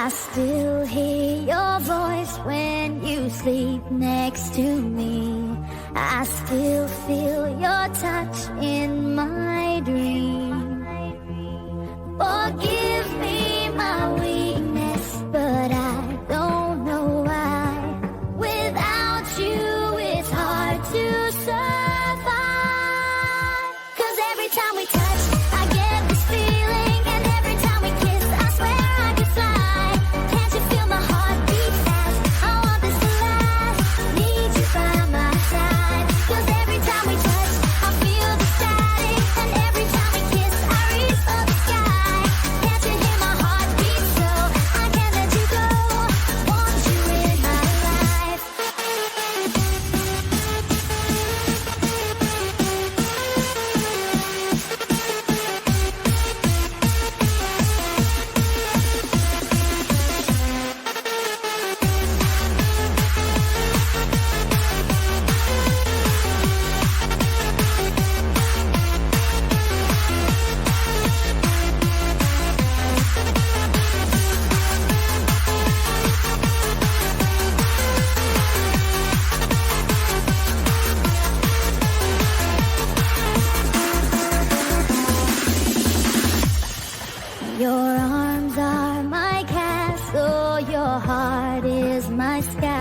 I still hear your voice when you sleep next to me. I still feel your touch in my dream. Forgive me my weakness, but I don't know why. Without you, it's hard to survive. 'Cause every time we touch, I get this feeling. And every time we kiss, I swear I could fly. Can't you feel my heart beat fast? I want this to last. Need you by my side. 'Cause every time we touch, I feel the static. And every time we kiss, I reach for the sky. Can't you hear my heart beat so? I can't let you go. Want you in my life. Your arms are my castle, your heart is my sky.